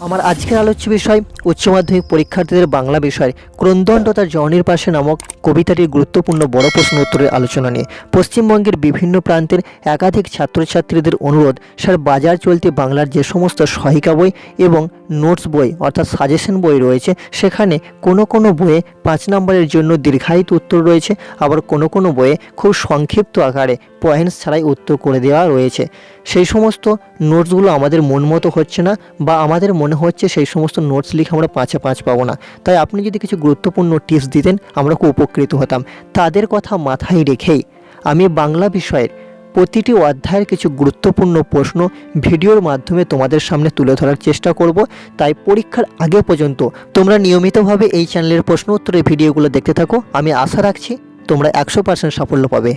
আমার আজকের আলোচ্য বিষয় উচ্চ মাধ্যমিক পরীক্ষার্থীদের বাংলা বিষয়ের ক্রন্দণ্ড তার জননীর পাশে নামক কবিতাটির গুরুত্বপূর্ণ বড় প্রশ্ন উত্তরের আলোচনা নিয়ে পশ্চিমবঙ্গের বিভিন্ন প্রান্তের একাধিক ছাত্রছাত্রীদের অনুরোধ স্যার বাজার চলতি বাংলার যে সমস্ত সহায়িকা বই এবং নোটস বই অর্থাৎ সাজেশন বই রয়েছে সেখানে কোনো বইয়ে 5 নম্বরের জন্য দীর্ঘায়িত উত্তর রয়েছে, আবার কোনো বইয়ে খুব সংক্ষিপ্ত আকারে পয়েন্টস ছাড়াই উত্তর করে দেওয়া রয়েছে। সেই সমস্ত নোটসগুলো আমাদের মন মতো হচ্ছে না বা আমাদের মনে হচ্ছে সেই সমস্ত নোটস লিখে আমরা 5-এ 5 পাবো না। তাই আপনি যদি কিছু গুরুত্বপূর্ণ টিপস দিতেন আমরা খুব উপকৃত হতাম। তাদের কথা মাথায় রেখেই আমি বাংলা বিষয়ের প্রতিটি অধ্যায়ের কিছু গুরুত্বপূর্ণ প্রশ্ন ভিডিওর মাধ্যমে তোমাদের সামনে তুলে ধরার চেষ্টা করব। তাই পরীক্ষার আগে পর্যন্ত তোমরা নিয়মিতভাবে এই চ্যানেলের প্রশ্ন উত্তরের ভিডিওগুলো দেখতে থাকো। আমি আশা রাখছি তোমরা 100% সাফল্য পাবে।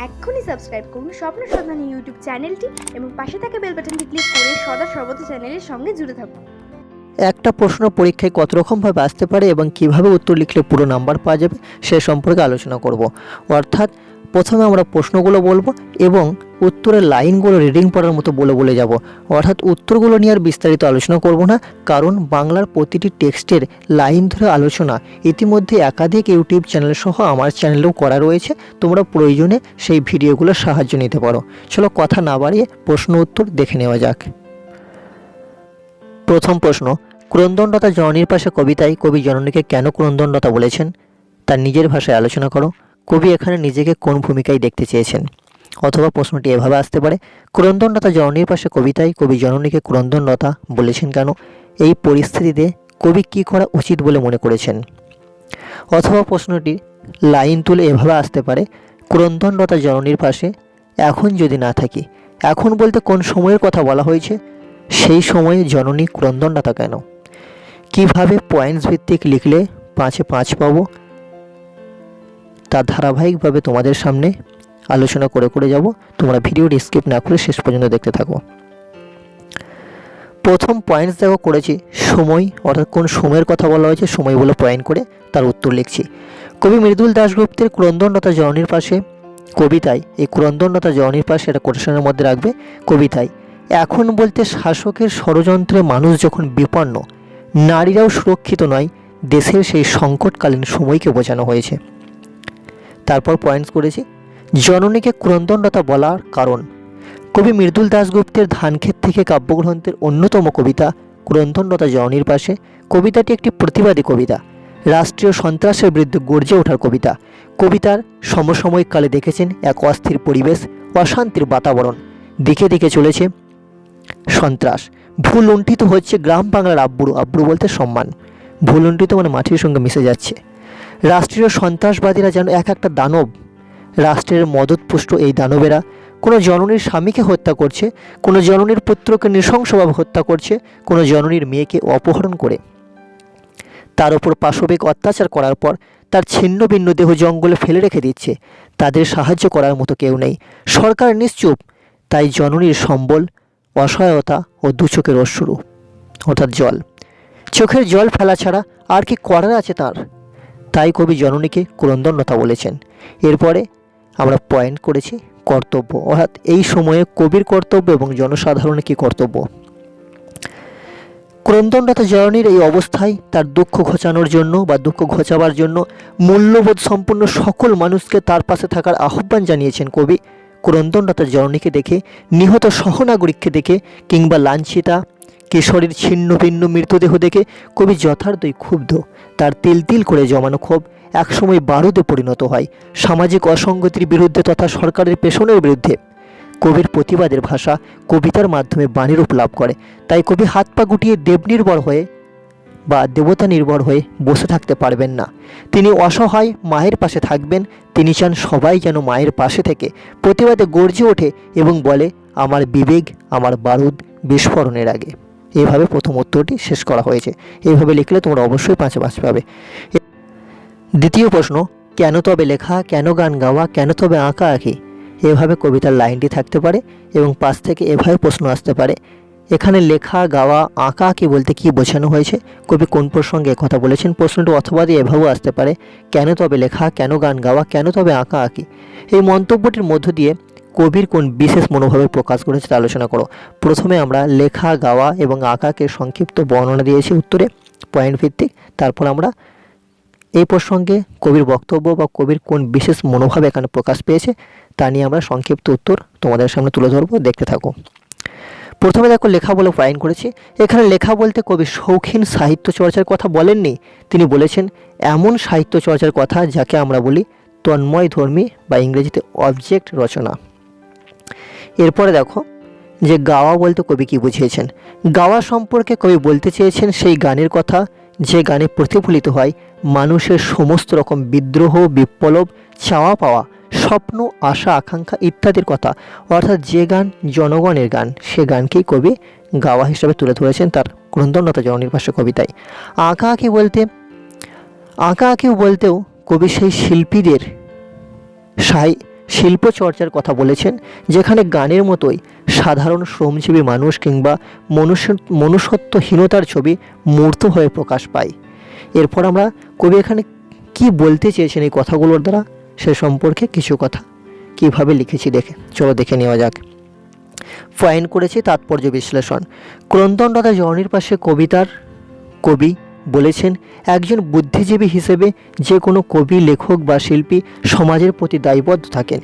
এক্ষুনি সাবস্ক্রাইব করুন স্বপ্ন সন্ধানী ইউটিউব চ্যানেলটি এবং পাশে থাকা বেল বাটনটি ক্লিক করে সদা সর্বদা চ্যানেলের সঙ্গে জুড়ে থাকুন। একটা প্রশ্ন পরীক্ষায় কত রকমভাবে আসতে পারে এবং কিভাবে উত্তর লিখলে পুরো নাম্বার পাওয়া যাবে সে সম্পর্কে আলোচনা করব। অর্থাৎ প্রথমে আমরা প্রশ্নগুলো বলবো এবং উত্তরের লাইনগুলো রিডিং পড়ার মতো বলে যাব। অর্থাৎ উত্তরগুলো নিয়ে আর বিস্তারিত আলোচনা করব না, কারণ বাংলার প্রতিটি টেক্সটের লাইন ধরে আলোচনা ইতিমধ্যে একাধিক ইউটিউব চ্যানেল সহ আমার চ্যানেলেও করা রয়েছে। তোমরা প্রয়োজনে সেই ভিডিওগুলোর সাহায্য নিতে পারো। চলো কথা না বাড়িয়ে প্রশ্ন উত্তর দেখে নেওয়া যাক। প্রথম প্রশ্ন, ক্রন্দনরতা জননীর পাশে কবিতায় কবি জননীকে কেন ক্রন্দনরতা বলেছেন তার নিজের ভাষায় আলোচনা করো। কবি এখানে নিজেকে কোন ভূমিকায় দেখতে চেয়েছেন? অথবা প্রশ্নটি এভাবে আসতে পারে, ক্রন্দনরতা জননীর পাশে কবিতায় কবি জননীকে ক্রন্দনরতা বলেছেন কেন? এই পরিস্থিতিতে কবি কী করা উচিত বলে মনে করেছেন? অথবা প্রশ্নটি লাইন তুলে এভাবে আসতে পারে, ক্রন্দনরতা জননীর পাশে এখন যদি না থাকি। এখন বলতে কোন সময়ের কথা বলা হয়েছে? সেই সময়ে জননী ক্রন্দনরতা কেন? কিভাবে পয়েন্টস ভিত্তিক লিখলে 5-এ 5 পাবো তা ধারাবাহিকভাবে তোমাদের সামনে আলোচনা করে যাব। তোমরা ভিডিওটি স্কিপ না করে শেষ পর্যন্ত দেখতে থাকো। প্রথম পয়েন্টস দেখো করেছি সময়, অর্থাৎ কোন সময়ের কথা বলা হয়েছে সময় বলে পয়েন্ট করে তার উত্তর লিখছি। কবি মৃদুল দাশগুপ্তের ক্রন্দনরতা জননীর পাশে কবিতায়, এই ক্রন্দনরতা জননীর পাশে এটা কোটেশনের মধ্যে রাখবে। কবিতায় এখন বলতে শাসকের ষড়যন্ত্রে মানুষ যখন বিপন্ন, নারীরাও সুরক্ষিত নয়, দেশের সেই সংকটকালীন সময়কে বোঝানো হয়েছে। তারপর পয়েন্টস করেছি জননীকে ক্রন্দনরতা বলার কারণ। কবি মৃদুল দাশগুপ্তের ধানক্ষেত থেকে কাব্যগ্রন্থের অন্যতম কবিতা ক্রন্দনরতা জননীর পাশে। কবিতাটি একটি প্রতিবাদী কবিতা, রাষ্ট্রীয় সন্ত্রাসের বিরুদ্ধে গর্জে ওঠার কবিতা। কবিতার সমসাময়িক কালে দেখেছেন এক অস্থির পরিবেশ, অশান্তির বাতাবরণ, দিকে দিকে চলেছে সন্ত্রাস, ভুল লুণ্ঠিত হচ্ছে গ্রাম বাংলার আব্রু, আব্রু বলতে সম্মান, ভুল লুণ্ঠিত মানে মাটির সঙ্গে মিশে যাচ্ছে। রাষ্ট্রীয় সন্ত্রাসবাদীরা যেন এক একটা দানব, রাষ্ট্রের মদতপুষ্ট এই দানবেরা কোনো জননীর স্বামীকে হত্যা করছে, কোনো জননীর পুত্রকে নৃশংসভাবে হত্যা করছে, কোনো জননীর মেয়েকে অপহরণ করে তার ওপর পাশবিক অত্যাচার করার পর তার ছিন্ন ভিন্ন দেহ জঙ্গলে ফেলে রেখে দিচ্ছে। তাদের সাহায্য করার মতো কেউ নেই, সরকার নিশ্চুপ। তাই জননীর সম্বল, অসহায়তা ও দুচোখের অশ্রু অর্থাৎ জল, চোখের জল ফেলা ছাড়া আর কি করার আছে তার? তাই কবি জননীকে ক্রন্দনরতা বলেছেন। এরপরে আমরা পয়েন্ট করেছি কর্তব্য, অর্থাৎ এই সময়ে কবির কর্তব্য এবং জনসাধারণের কী কর্তব্য। ক্রন্দনরতা জননীর এই অবস্থায় তার দুঃখ ঘোচানোর জন্য বা দুঃখ ঘোচাবার জন্য মূল্যবোধ সম্পন্ন সকল মানুষকে তার পাশে থাকার আহ্বান জানিয়েছেন কবি। ক্রন্দনরতা জননীকে দেখে, নিহত সহনাগরিককে দেখে কিংবা লাঞ্ছিতা কিশোরীর ছিন্ন ভিন্ন মৃতদেহ দেখে কবি যথার্থই ক্ষুব্ধ। তার তিল তিল করে জমানো ক্ষোভ একসময় বারুদে পরিণত হয় সামাজিক অসঙ্গতির বিরুদ্ধে তথা সরকারের পেছনের বিরুদ্ধে। কবির প্রতিবাদের ভাষা কবিতার মাধ্যমে বাণীরূপ লাভ করে। তাই কবি হাত পা গুটিয়ে দেবনির্ভর হয়ে বা দেবতা নির্ভর হয়ে বসে থাকতে পারবেন না। তিনি অসহায় মায়ের পাশে থাকবেন। তিনি চান সবাই যেন মায়ের পাশে থেকে প্রতিবাদে গর্জে ওঠে এবং বলে, আমার বিবেক আমার বারুদ বিস্ফোরণের আগে। এভাবে প্রথম উত্তরটি শেষ করা হয়েছে। এইভাবে লিখলে তোমরা অবশ্যই 5-এ 5 পাবে। দ্বিতীয় প্রশ্ন, কেন তবে লেখা, কেন গান গাওয়া, কেন তবে আঁকা আঁকি? এভাবে কবিতার লাইনটি থাকতে পারে এবং পাশ থেকে এভাবে প্রশ্ন আসতে পারে, এখানে লেখা গাওয়া আঁকা আঁকি বলতে কী বোঝানো হয়েছে, কবি কোন প্রসঙ্গে কথা বলেছেন? প্রশ্নটি অথবা দিয়ে এভাবেও আসতে পারে, কেন তবে লেখা, কেন গান গাওয়া, কেন তবে আঁকা আঁকি? এই মন্তব্যটির মধ্য দিয়ে কবির কোন বিশেষ মনোভাবের প্রকাশ করেছে তা আলোচনা করো। প্রথমে আমরা লেখা, গাওয়া এবং আঁকাকে সংক্ষিপ্ত বর্ণনা দিয়েছি উত্তরে পয়েন্ট ভিত্তিক। তারপর আমরা এই প্রসঙ্গে কবির বক্তব্য বা কবির কোন বিশেষ মনোভাব এখানে প্রকাশ পেয়েছে তা নিয়ে আমরা সংক্ষিপ্ত উত্তর তোমাদের সামনে তুলে ধরবো, দেখতে থাকো। প্রথমে দেখো লেখা বলে পয়েন্ট করেছি। এখানে লেখা বলতে কবি শৌখিন সাহিত্য চর্চার কথা বলেননি, তিনি বলেছেন এমন সাহিত্য চর্চার কথা যাকে আমরা বলি তন্ময় ধর্মী বা ইংরেজিতে অবজেক্ট রচনা। এরপরে দেখো যে গাওয়া বলতে কবি কি বুঝিয়েছেন। গাওয়া সম্পর্কে কবি বলতে চেয়েছেন সেই গানের কথা যে গানে প্রতিফলিত হয় মানুষের সমস্ত রকম বিদ্রোহ, বিপ্লব, চাওয়া পাওয়া, স্বপ্ন, আশা, আকাঙ্ক্ষা ইত্যাদির কথা, অর্থাৎ যে গান জনগণের গান, সে গানকেই কবি গাওয়া হিসাবে তুলে ধরেছেন তার ক্রন্দনরতা জননীর পাশে কবিতায়। আঁকাআঁকি বলতেও কবি সেই শিল্পীদের শিল্প চর্চার কথা বলেছেন যেখানে গানের মতোই সাধারণ শ্রমজীবী মানুষ কিংবা মনুষ্যত্বহীনতার ছবি মূর্ত হয়ে প্রকাশ পায়। এরপর আমরা কবি এখানে কি বলতে চেয়েছেন এই কথাগুলোর দ্বারা সে সম্পর্কে কিছু কথা কিভাবে লিখেছি চলো দেখে নেওয়া যাক। পয়েন্ট করেছি তাৎপর্য বিশ্লেষণ। ক্রন্দনরতা জননীর পাশে কবি বলেছেন একজন বুদ্ধিজীবী হিসেবে যে কোনো কবি, লেখক বা শিল্পী সমাজের প্রতি দায়বদ্ধ থাকেন।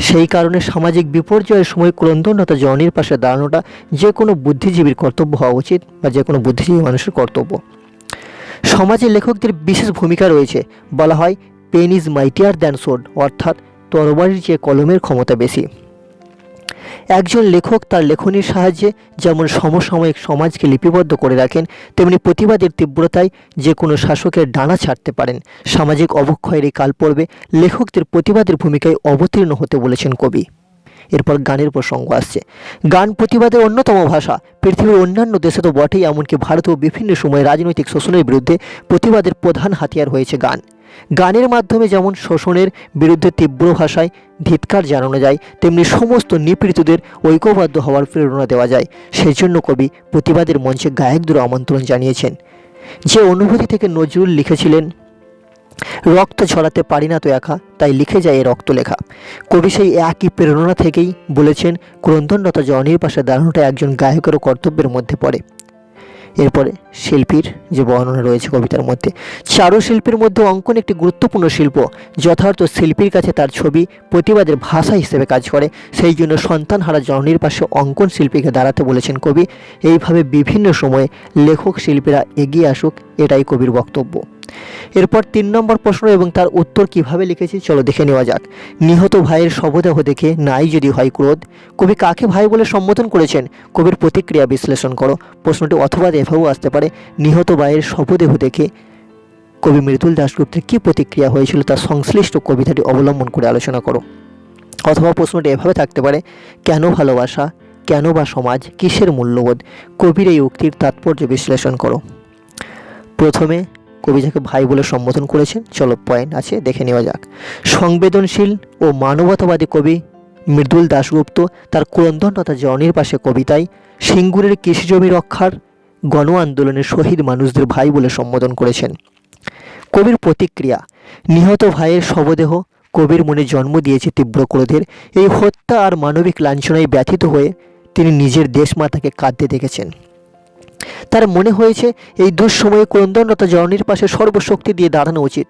সেই কারণে সামাজিক বিপর্যয়ের সময় ক্রন্দনরতা জননীর পাশে দাঁড়ানোটা যে কোনো বুদ্ধিজীবীর কর্তব্য হওয়া উচিত বা যে কোনো বুদ্ধিজীবী মানুষের কর্তব্য। সমাজে লেখকদের বিশেষ ভূমিকা রয়েছে। বলা হয় pen is mightier than sword, অর্থাৎ তরবারির চেয়ে কলমের ক্ষমতা বেশি। একজন লেখক তার লেখনীর সাহায্যে যেমন সমসাময়িক সমাজকে লিপিবদ্ধ করে রাখেন, তেমনি প্রতিবাদের তীব্রতায় যে কোনো শাসকের ডানা ছাড়তে পারেন। সামাজিক অবক্ষয়ের এই কালপর্বে লেখকদের প্রতিবাদের ভূমিকায় অবতীর্ণ হতে বলেছেন কবি। এরপর গানের প্রসঙ্গ আসছে। গান প্রতিবাদের অন্যতম ভাষা। পৃথিবীর অন্যান্য দেশে তো বটেই, এমনকি ভারতেও বিভিন্ন সময় রাজনৈতিক শোষণের বিরুদ্ধে প্রতিবাদের প্রধান হাতিয়ার হয়েছে গান। গানের মাধ্যমে যেমন শোষণের বিরুদ্ধে তীব্র ভাষায় ধিক্কার জানানো যায়, তেমনি সমস্ত নিপীড়িতদের ঐক্যবদ্ধ হওয়ার প্রেরণা দেওয়া যায়। সেজন্য কবি প্রতিবাদের মঞ্চে গায়কদের আমন্ত্রণ জানিয়েছেন। যে অনুভূতি থেকে নজরুল লিখেছিলেন রক্ত ঝরাতে পারি না তো একা, তাই লিখে যায় এ রক্ত লেখা। কবি সেই একই প্রেরণা থেকেই বলেছেন ক্রন্দনরতা জননীর পাশে দাঁড়ানোটা একজন গায়কেরও কর্তব্যের মধ্যে পড়ে। এরপরে শিল্পীর যে বর্ণনা রয়েছে কবিতার মধ্যে। চারুশিল্পের মধ্যে অঙ্কন একটি গুরুত্বপূর্ণ শিল্প। যথার্থ শিল্পীর কাছে তার ছবি প্রতিবাদের ভাষা হিসেবে কাজ করে। সেই জন্য সন্তানহারা জননীর পাশে অঙ্কন শিল্পীকে দাঁড়াতে বলেছেন কবি। এইভাবে বিভিন্ন সময়ে লেখক শিল্পীরা এগিয়ে আসুক, এটাই কবির বক্তব্য। এরপর 3 নম্বর প্রশ্ন এবং তার উত্তর কিভাবে লিখেছি চলো দেখে নেওয়া যাক। নিহত ভাইয়ের শবদেহ দেখে নাই যদি হয় ক্রোধ, কবি কাকে ভাই বলে সম্বোধন করেছেন? কবির প্রতিক্রিয়া বিশ্লেষণ করো। প্রশ্নটি অথবা এভাবেও আসতে পারে, নিহত ভাইয়ের শবদেহ দেখে কবি মৃদুল দাশগুপ্তের কী প্রতিক্রিয়া হয়েছিল তার সংশ্লিষ্ট কবিতাটি অবলম্বন করে আলোচনা করো। অথবা প্রশ্নটি এভাবে থাকতে পারে, কেন ভালোবাসা, কেন বা সমাজ, কিসের মূল্যবোধ? কবির এই উক্তির তাৎপর্য বিশ্লেষণ করো। প্রথমে কবি যাকে ভাই বলে সম্বোধন করেছেন চলো পয়েন্ট আছে দেখে নেওয়া যাক। সংবেদনশীল ও মানবতাবাদী কবি মৃদুল দাশগুপ্ত তার ক্রন্দনরতা জননীর পাশে কবিতায় সিঙ্গুরের কৃষিজমি রক্ষার গণ আন্দোলনের শহীদ মানুষদের ভাই বলে সম্বোধন করেছেন। কবির প্রতিক্রিয়া। নিহত ভাইয়ের শবদেহ কবির মনে জন্ম দিয়েছে তীব্র ক্রোধের। এই হত্যা আর মানবিক লাঞ্ছনায় ব্যথিত হয়ে তিনি নিজের দেশমাতাকে কাঁদতে দেখেছেন। তার মনে হয়েছে এই দুঃসময়ে ক্রন্দনরতা জননীর পাশে সর্বশক্তি দিয়ে দাঁড়ানো উচিত।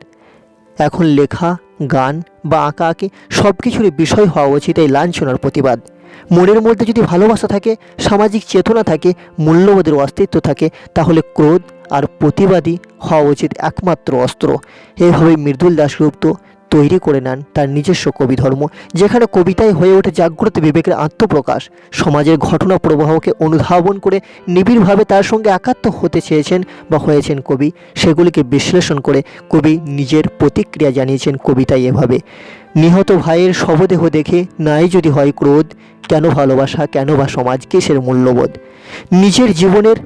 এখন লেখা, গান বা আঁকাআঁকি সব কিছুরই বিষয় হওয়া উচিত এই লাঞ্ছনার প্রতিবাদ। মনের মধ্যে যদি ভালোবাসা থাকে, সামাজিক চেতনা থাকে, মূল্যবোধের অস্তিত্ব থাকে, তাহলে ক্রোধ আর প্রতিবাদী হওয়া উচিত একমাত্র অস্ত্র। এভাবেই মৃদুল দাশগুপ্ত তৈরি করে নেন তার নিজস্ব কবি ধর্ম, যেখানে কবিতায় হয়ে ওঠে জাগ্রত বিবেকের আত্মপ্রকাশ। সমাজের ঘটনা প্রবাহকে অনুধাবন করে নিবিড়ভাবে তার সঙ্গে একাত্ম হতে চেয়েছেন বা হয়েছেন কবি। সেগুলিকে বিশ্লেষণ করে কবি নিজের প্রতিক্রিয়া জানিয়েছেন কবিতায় এভাবে, নিহত ভাইয়ের শবদেহ দেখে নাই যদি হয় ক্রোধ, কেন ভালোবাসা, কেন বা সমাজ, কিসের মূল্যবোধ? নিজের জীবনের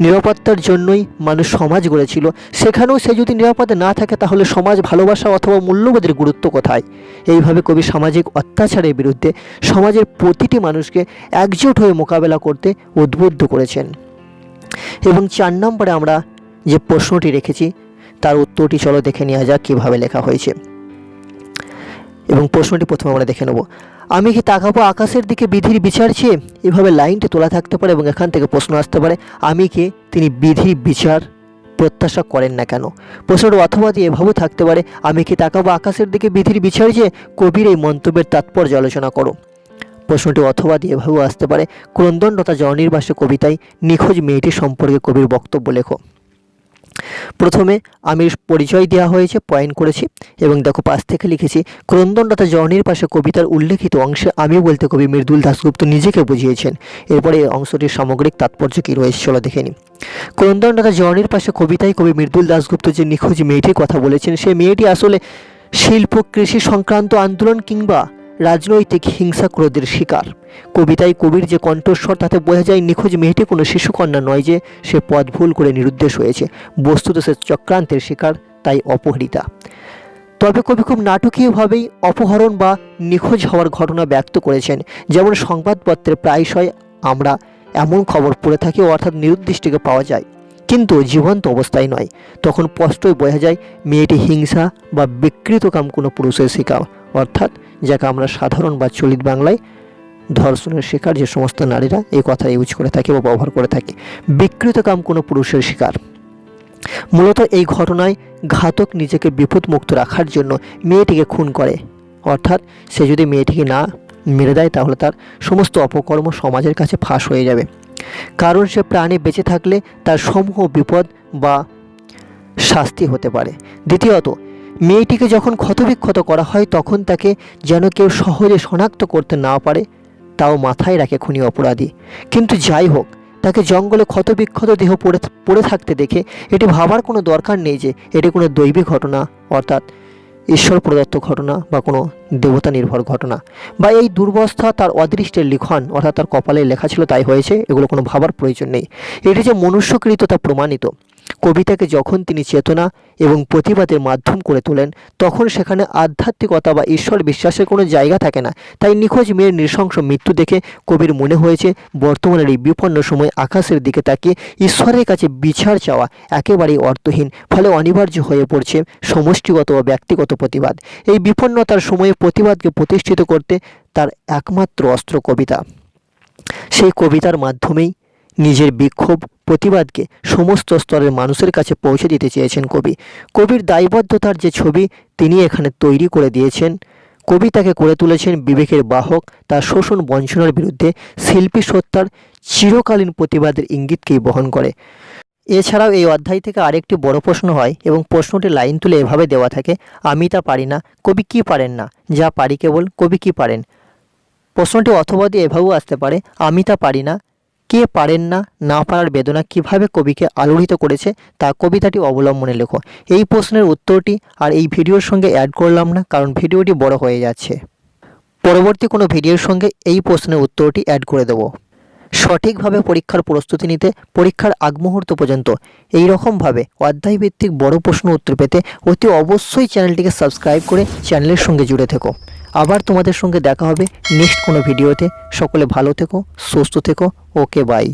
নিরাপত্তার জন্যই মানুষ সমাজ গড়েছিল, সেখানেও সে যদি নিরাপদে না থাকে তাহলে সমাজ, ভালোবাসা অথবা মূল্যবোধের গুরুত্ব কোথায়? এইভাবে কবি সামাজিক অত্যাচারের বিরুদ্ধে সমাজের প্রতিটি মানুষকে একজোট হয়ে মোকাবেলা করতে উদ্বুদ্ধ করেছেন। এবং 4 নম্বরে আমরা যে প্রশ্নটি রেখেছি তার উত্তরটি চলো দেখে নেওয়া যাক কীভাবে লেখা হয়েছে। এবং প্রশ্নটি প্রথমে আমরা দেখে নেব। আমি কি তাকাবো আকাশের দিকে বিধির বিচার চেয়ে? এভাবে লাইনটি তোলা থাকতে পারে এবং এখান থেকে প্রশ্ন আসতে পারে, আমি কে তিনি বিধির বিচার প্রত্যাশা করেন না কেন? প্রশ্নটি অথবা দিয়ে এভাবেও থাকতে পারে, আমি কি তাকাবো আকাশের দিকে বিধির বিচার চেয়ে? কবির এই মন্তব্যের তাৎপর্য আলোচনা করো। প্রশ্নটি অথবা দিয়ে এভাবেও আসতে পারে, ক্রন্দন তথা জননির্বাসে কবিতায় নিখোঁজ মেয়েটি সম্পর্কে কবির বক্তব্য লেখো। প্রথমে আমি পরিচয় দেওয়া হয়েছে, পয়েন্ট করেছি এবং দেখো পাশ থেকে লিখেছি, ক্রন্দন তথা জননীর পাশে কবিতার উল্লেখিত অংশে আমি বলতে কবি মৃদুল দাশগুপ্ত নিজেকে বুঝিয়েছেন। এরপরে এই অংশটির সামগ্রিক তাৎপর্য কী রয়েছে চলো দেখে নিই। ক্রন্দন তথা জননীর পাশে কবিতায় কবি মৃদুল দাশগুপ্ত যে নিখোঁজ মেয়েটির কথা বলেছেন, সে মেয়েটি আসলে শিল্প কৃষি সংক্রান্ত আন্দোলন কিংবা রাজনৈতিক হিংসা ক্রোধের শিকার। কবিতায় কবির যে কণ্ঠস্বর তাতে বোঝা যায় নিখোঁজ মেয়েটি কোনো শিশুকন্যা নয় যে সে পথ ভুল করে নিরুদ্দেশ হয়েছে, বস্তুত সে চক্রান্তের শিকার, তাই অপহৃতা। তবে কবি খুব নাটকীয়ভাবেই অপহরণ বা নিখোঁজ হওয়ার ঘটনা ব্যক্ত করেছেন। যেমন সংবাদপত্রে প্রায়শই আমরা এমন খবর পড়ে থাকি, অর্থাৎ নিরুদ্দিষ্টকে পাওয়া যায় কিন্তু জীবন্ত অবস্থায় নয়। তখন স্পষ্টই বোঝা যায় মেয়েটি হিংসা বা বিকৃতকাম কোনো পুরুষের শিকার, অর্থাৎ যাকে আমরা সাধারণ বা চলিত বাংলায় ধর্ষণের শিকার যে সমস্ত নারীরা এই কথা ইউজ করে থাকে বা ব্যবহার করে থাকে, বিকৃতকাম কোনো পুরুষের শিকার। মূলত এই ঘটনায় ঘাতক নিজেকে বিপদমুক্ত রাখার জন্য মেয়েটিকে খুন করে, অর্থাৎ সে যদি মেয়েটিকে না মেরে দেয় তাহলে তার সমস্ত অপকর্ম সমাজের কাছে ফাঁস হয়ে যাবে, কারণ সে প্রাণে বেঁচে থাকলে তার সমূহ বিপদ বা শাস্তি হতে পারে। দ্বিতীয়ত, মেয়েটিকে যখন ক্ষতবিক্ষত করা হয় তখন তাকে যেন কেউ সহজে শনাক্ত করতে না পারে, তাও মাথায় রাখে খুনি অপরাধী। কিন্তু যাই হোক, তাকে জঙ্গলে ক্ষতবিক্ষত দেহ পড়ে থাকতে দেখে এটি ভাবার কোনো দরকার নেই যে এটি কোনো দৈবিক ঘটনা, অর্থাৎ ঈশ্বর প্রদত্ত ঘটনা বা কোনো দেবতা নির্ভর ঘটনা, বা এই দুর্বস্থা তার অদৃষ্টের লিখন, অর্থাৎ তার কপালে লেখা ছিল তাই হয়েছে, এগুলো কোনো ভাবার প্রয়োজন নেই। এটি যে মনুষ্যকৃত তা প্রমাণিত। কবিতাকে যখন তিনি চেতনা এবং প্রতিবাদের মাধ্যম করে তোলেন তখন সেখানে আধ্যাত্মিকতা বা ঈশ্বর বিশ্বাসের কোনো জায়গা থাকে না। তাই নিখোঁজ মেয়ের নৃশংস মৃত্যু দেখে কবির মনে হয়েছে বর্তমানের এই বিপন্ন সময় আকাশের দিকে তাকিয়ে ঈশ্বরের কাছে বিচার চাওয়া একেবারেই অর্থহীন, ফলে অনিবার্য হয়ে পড়ছে সমষ্টিগত ও ব্যক্তিগত প্রতিবাদ। এই বিপন্নতার সময়ে প্রতিবাদকে প্রতিষ্ঠিত করতে তার একমাত্র অস্ত্র কবিতা। সেই কবিতার মাধ্যমেই নিজের বিক্ষোভ প্রতিবাদকে সমস্ত স্তরের মানুষের কাছে পৌঁছে দিতে চেয়েছেন কবি। কবির দায়বদ্ধতার যে ছবি তিনি এখানে তৈরি করে দিয়েছেন। কবি তাকে করে তুলেছেন বিবেকের বাহক, তার শোষণ বঞ্চনার বিরুদ্ধে শিল্পী সত্তার চিরকালীন প্রতিবাদের ইঙ্গিতকেই বহন করে। এছাড়াও এই অধ্যায় থেকে আরেকটি বড় প্রশ্ন হয় এবং প্রশ্নটি লাইন তুলে এভাবে দেওয়া থাকে, আমি তা পারি না, কবি কি পারেন না? যা পারি কেবল, কবি কি পারেন? প্রশ্নটি অথবা দিয়ে এভাবেও আসতে পারে, আমি তা পারি না, কে পারেন না, না পারার বেদনা কিভাবে কবিকে আলোড়িত করেছে তা কবিতাটি অবলম্বনে লেখো। এই প্রশ্নের উত্তরটি আর এই ভিডিওর সঙ্গে অ্যাড করলাম না, কারণ ভিডিওটি বড় হয়ে যাচ্ছে। পরবর্তী কোনো ভিডিওর সঙ্গে এই প্রশ্নের উত্তরটি অ্যাড করে দেব। সঠিকভাবে পরীক্ষার প্রস্তুতি নিতে পরীক্ষার আগ মুহূর্ত পর্যন্ত এই রকমভাবে অধ্যায়ভিত্তিক বড় প্রশ্ন উত্তর পেতে অতি অবশ্যই চ্যানেলটিকে সাবস্ক্রাইব করে চ্যানেলের সঙ্গে জুড়ে থেকো। আবার তোমাদের সঙ্গে দেখা হবে নেক্সট কোনো ভিডিওতে। সকলে ভালো থেকো, সুস্থ থেকো। ওকে, বাই।